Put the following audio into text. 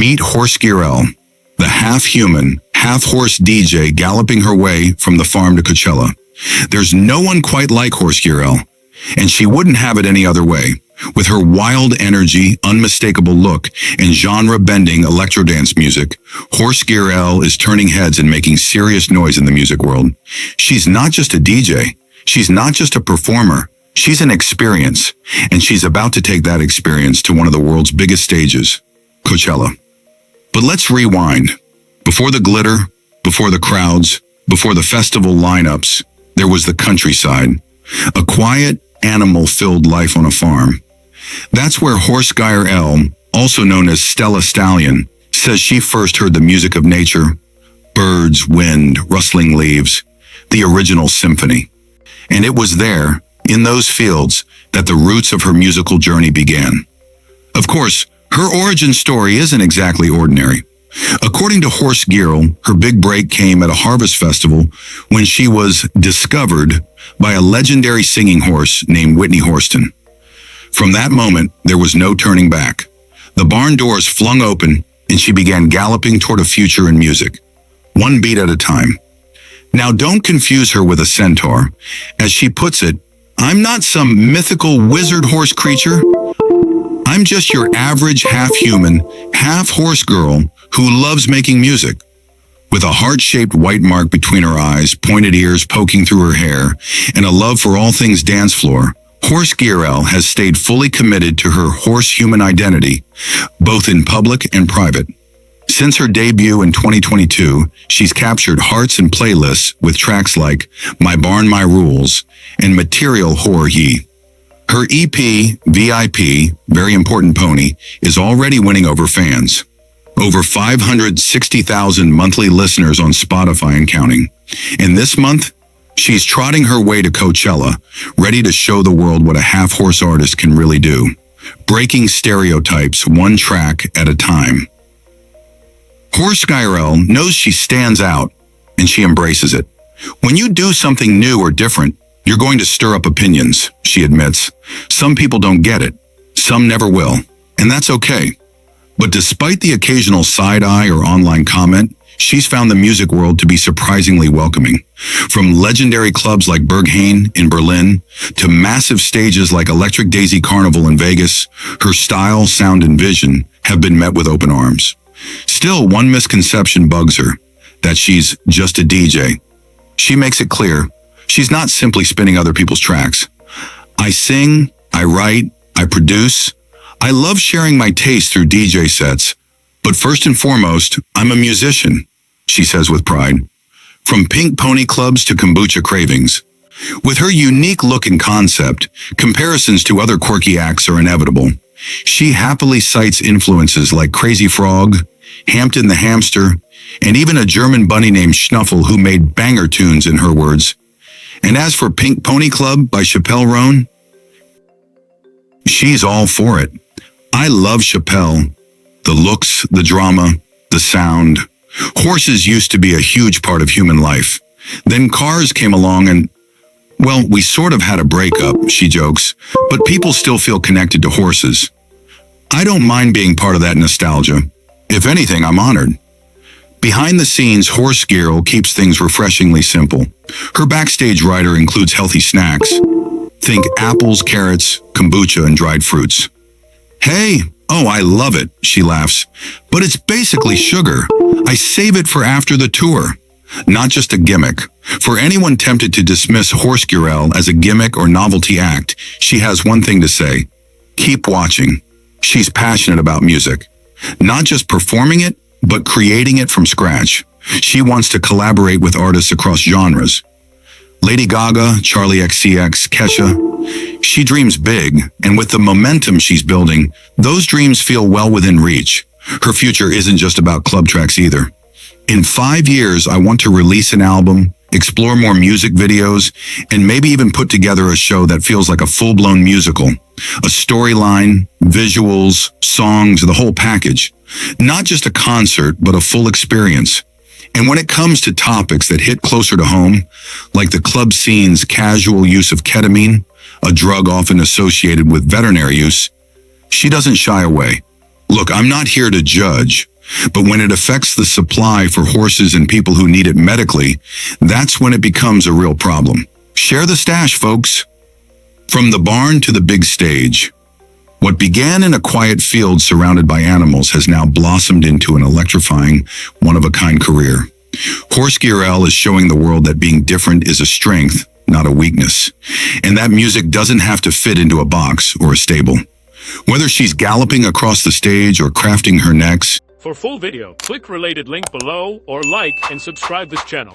Meet HorsegiirL, the half-human, half-horse DJ galloping her way from the farm to Coachella. There's no one quite like HorsegiirL, and she wouldn't have it any other way. With her wild energy, unmistakable look, and genre-bending electro-dance music, HorsegiirL is turning heads and making serious noise in the music world. She's not just a DJ. She's not just a performer. She's an experience, and she's about to take that experience to one of the world's biggest stages, Coachella. But let's rewind. Before the glitter, before the crowds, before the festival lineups, there was the countryside, a quiet, animal-filled life on a farm. That's where HorsegiirL, also known as Stella Stallion, says she first heard the music of nature, birds, wind, rustling leaves, the original symphony. And it was there, in those fields, that the roots of her musical journey began. Of course, her origin story isn't exactly ordinary. According to HorsegiirL, her big break came at a harvest festival when she was discovered by a legendary singing horse named Whitney Houston. From that moment, there was no turning back. The barn doors flung open, and she began galloping toward a future in music, one beat at a time. Now, don't confuse her with a centaur. As she puts it, I'm not some mythical wizard horse creature. I'm just your average half-human, half-horse girl who loves making music. With a heart-shaped white mark between her eyes, pointed ears poking through her hair, and a love for all things dance floor, HorsegiirL has stayed fully committed to her horse-human identity, both in public and private. Since her debut in 2022, she's captured hearts and playlists with tracks like My Barn, My Rules and Material Horror-Ye. Her EP, VIP, Very Important Pony, is already winning over fans. Over 560,000 monthly listeners on Spotify and counting. And this month, she's trotting her way to Coachella, ready to show the world what a half-horse artist can really do, breaking stereotypes one track at a time. HorsegiirL knows she stands out, and she embraces it. When you do something new or different, you're going to stir up opinions, she admits. Some people don't get it. Some never will. And that's okay. But despite the occasional side-eye or online comment, she's found the music world to be surprisingly welcoming. From legendary clubs like Berghain in Berlin to massive stages like Electric Daisy Carnival in Vegas, her style, sound, and vision have been met with open arms. Still, one misconception bugs her, that she's just a DJ. She makes it clear, she's not simply spinning other people's tracks. I sing, I write, I produce. I love sharing my taste through DJ sets, but first and foremost, I'm a musician, she says with pride. From pink pony clubs to kombucha cravings. With her unique look and concept, comparisons to other quirky acts are inevitable. She happily cites influences like Crazy Frog, Hampton the Hamster, and even a German bunny named Schnuffel who made banger tunes in her words. And as for Pink Pony Club by Chappelle Roan, she's all for it. I love Chappelle. The looks, the drama, the sound. Horses used to be a huge part of human life. Then cars came along and, well, we sort of had a breakup, she jokes, but people still feel connected to horses. I don't mind being part of that nostalgia. If anything, I'm honored. Behind the scenes, HorsegiirL keeps things refreshingly simple. Her backstage rider includes healthy snacks. Think apples, carrots, kombucha, and dried fruits. Hey, oh, I love it, she laughs. But it's basically sugar. I save it for after the tour. Not just a gimmick. For anyone tempted to dismiss HorsegiirL as a gimmick or novelty act, she has one thing to say. Keep watching. She's passionate about music. Not just performing it, but creating it from scratch. She wants to collaborate with artists across genres. Lady Gaga, Charlie XCX, Kesha. She dreams big, and with the momentum she's building, those dreams feel well within reach. Her future isn't just about club tracks either. In 5 years, I want to release an album, explore more music videos, and maybe even put together a show that feels like a full-blown musical. A storyline, visuals, songs, the whole package. Not just a concert, but a full experience. And when it comes to topics that hit closer to home, like the club scene's casual use of ketamine, a drug often associated with veterinary use, she doesn't shy away. Look, I'm not here to judge, But when it affects the supply for horses and people who need it medically, that's when it becomes a real problem. Share the stash, folks. From the barn to the big stage. What began in a quiet field surrounded by animals has now blossomed into an electrifying, one-of-a-kind career. HorsegiirL is showing the world that being different is a strength, not a weakness. And that music doesn't have to fit into a box or a stable. Whether she's galloping across the stage or crafting her necks. For full video, click related link below or like and subscribe this channel.